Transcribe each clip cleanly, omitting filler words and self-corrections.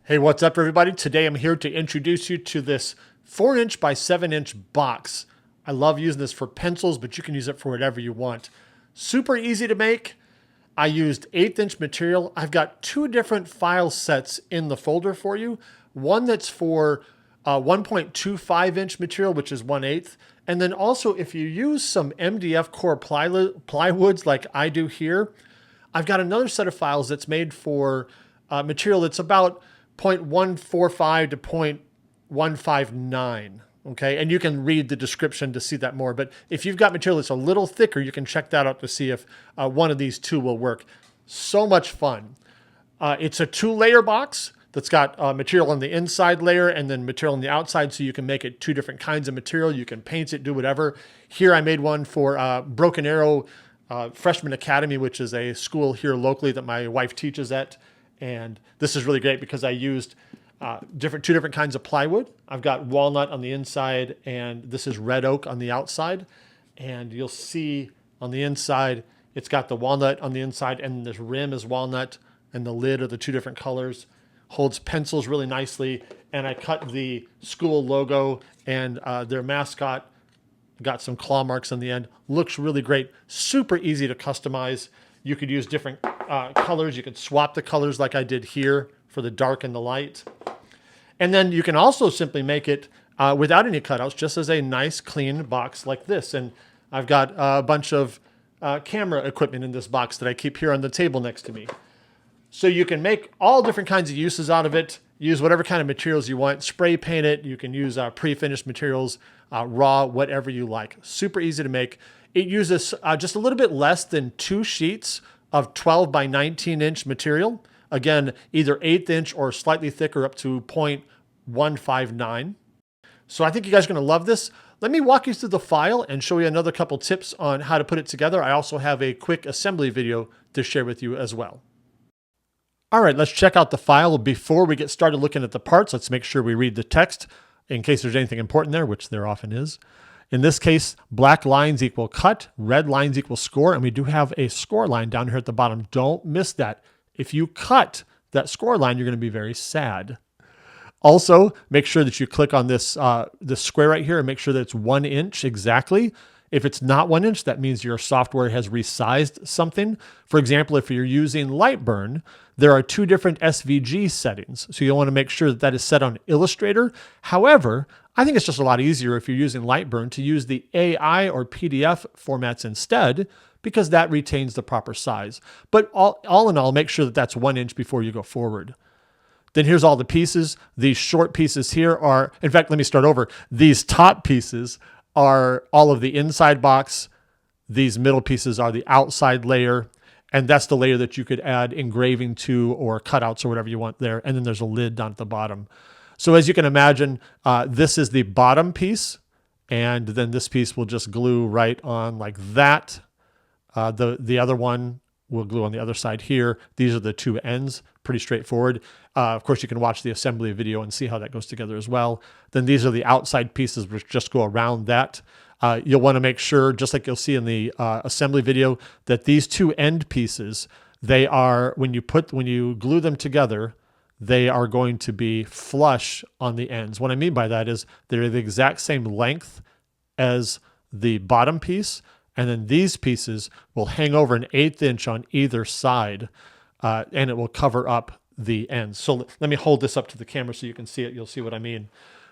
Hey, what's up everybody? Today I'm here to introduce you to this 4" by 7" box. I love using this for pencils, but you can use it for whatever you want. Super easy to make. I used 1/8" material. I've got two different file sets in the folder for you. One that's for 1.25" material, which is 1/8. And then also if you use some MDF core plywoods like I do here, I've got another set of files that's made for material that's about 0.145 to 0.159. Okay, and you can read the description to see that more. But if you've got material that's a little thicker, you can check that out to see if one of these two will work. So much fun. It's a 2-layer box that's got material on the inside layer and then material on the outside, so you can make it two different kinds of material. You can paint it, do whatever. Here I made one for Broken Arrow Freshman Academy, which is a school here locally that my wife teaches at. And this is really great because I used two different kinds of plywood. I've got walnut on the inside and this is red oak on the outside. And you'll see on the inside, it's got the walnut on the inside and this rim is walnut and the lid are the two different colors. Holds pencils really nicely. And I cut the school logo and their mascot. Got some claw marks on the end. Looks really great. Super easy to customize. You could use different colors. You could swap the colors like I did here for the dark and the light. And then you can also simply make it without any cutouts, just as a nice clean box like this. And I've got a bunch of camera equipment in this box that I keep here on the table next to me. So you can make all different kinds of uses out of it. Use whatever kind of materials you want. Spray paint it. You can use pre-finished materials, raw, whatever you like. Super easy to make. It uses just a little bit less than 2 sheets of 12 by 19" material. Again, either 1/8" or slightly thicker up to 0.159. So I think you guys are going to love this. Let me walk you through the file and show you another couple tips on how to put it together. I also have a quick assembly video to share with you as well. All right, let's check out the file. Before we get started looking at the parts, let's make sure we read the text in case there's anything important there, which there often is. In this case, black lines equal cut, red lines equal score, and we do have a score line down here at the bottom. Don't miss that. If you cut that score line, you're going to be very sad. Also, make sure that you click on this square right here and make sure that it's 1 inch exactly. If it's not 1 inch, that means your software has resized something. For example, if you're using Lightburn, there are 2 different SVG settings. So you'll want to make sure that that is set on Illustrator. However, I think it's just a lot easier if you're using Lightburn to use the AI or PDF formats instead, because that retains the proper size. But all in all, make sure that that's 1 inch before you go forward. Then here's all the pieces. These short pieces here are, in fact, let me start over. These top pieces are all of the inside box. These middle pieces are the outside layer. And that's the layer that you could add engraving to or cutouts or whatever you want there. And then there's a lid down at the bottom. So as you can imagine, this is the bottom piece. And then this piece will just glue right on like that. The other one will glue on the other side here. These are the 2 ends. Pretty straightforward. Of course, you can watch the assembly video and see how that goes together as well. Then these are the outside pieces which just go around that. You'll want to make sure, just like you'll see in the assembly video, that these 2 end pieces, they are, when you glue them together, they are going to be flush on the ends. What I mean by that is they're the exact same length as the bottom piece, and then these pieces will hang over 1/8 inch on either side, and it will cover up the ends. So let me hold this up to the camera so you can see it. You'll see what I mean.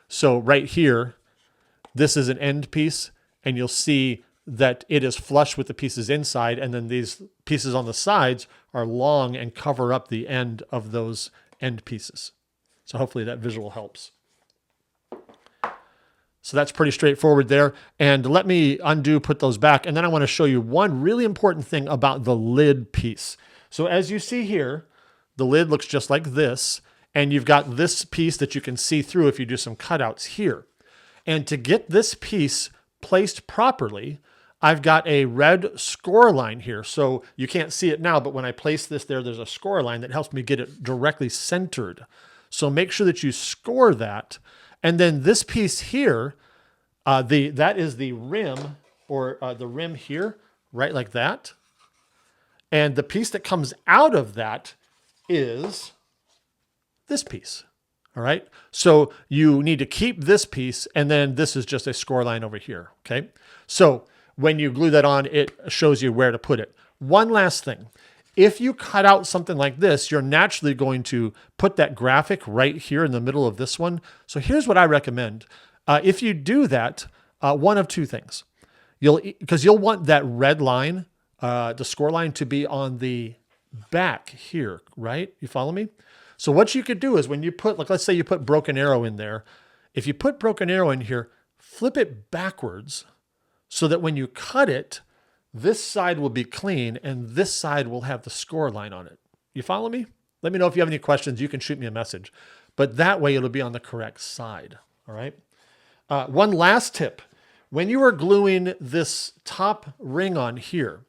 So right here, this is an end piece, and you'll see that it is flush with the pieces inside, and then these pieces on the sides are long and cover up the end of those end pieces. So hopefully that visual helps. So that's pretty straightforward there. And let me put those back. And then I want to show you one really important thing about the lid piece. So as you see here, the lid looks just like this. And you've got this piece that you can see through if you do some cutouts here. And to get this piece placed properly, I've got a red score line here. So you can't see it now, but when I place this there, there's a score line that helps me get it directly centered. So make sure that you score that. And then this piece here, that is the rim, or the rim here, right like that. And the piece that comes out of that is this piece. All right. So you need to keep this piece, and then this is just a score line over here. Okay. So when you glue that on, it shows you where to put it. One last thing. If you cut out something like this, you're naturally going to put that graphic right here in the middle of this one. So here's what I recommend. If you do that, one of two things. Because you'll want that red line, the score line, to be on the back here, right? You follow me? So what you could do is when you put, like, let's say you put Broken Arrow in there. If you put Broken Arrow in here, flip it backwards so that when you cut it, this side will be clean and this side will have the score line on it. You follow me? Let me know if you have any questions. You can shoot me a message. But that way it'll be on the correct side. All right. One last tip. When you are gluing this top ring on here,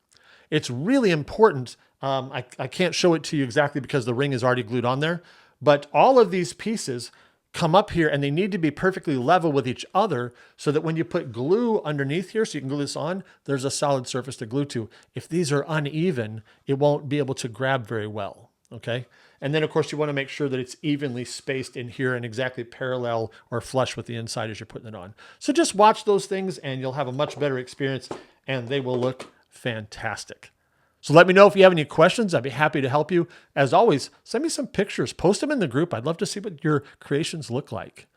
it's really important. I can't show it to you exactly because the ring is already glued on there. But all of these pieces come up here and they need to be perfectly level with each other so that when you put glue underneath here, so you can glue this on, there's a solid surface to glue to. If these are uneven, it won't be able to grab very well, okay? And then of course you want to make sure that it's evenly spaced in here and exactly parallel or flush with the inside as you're putting it on. So just watch those things and you'll have a much better experience and they will look fantastic. So let me know if you have any questions. I'd be happy to help you. As always, send me some pictures. Post them in the group. I'd love to see what your creations look like.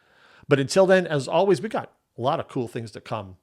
But until then, as always, we got a lot of cool things to come.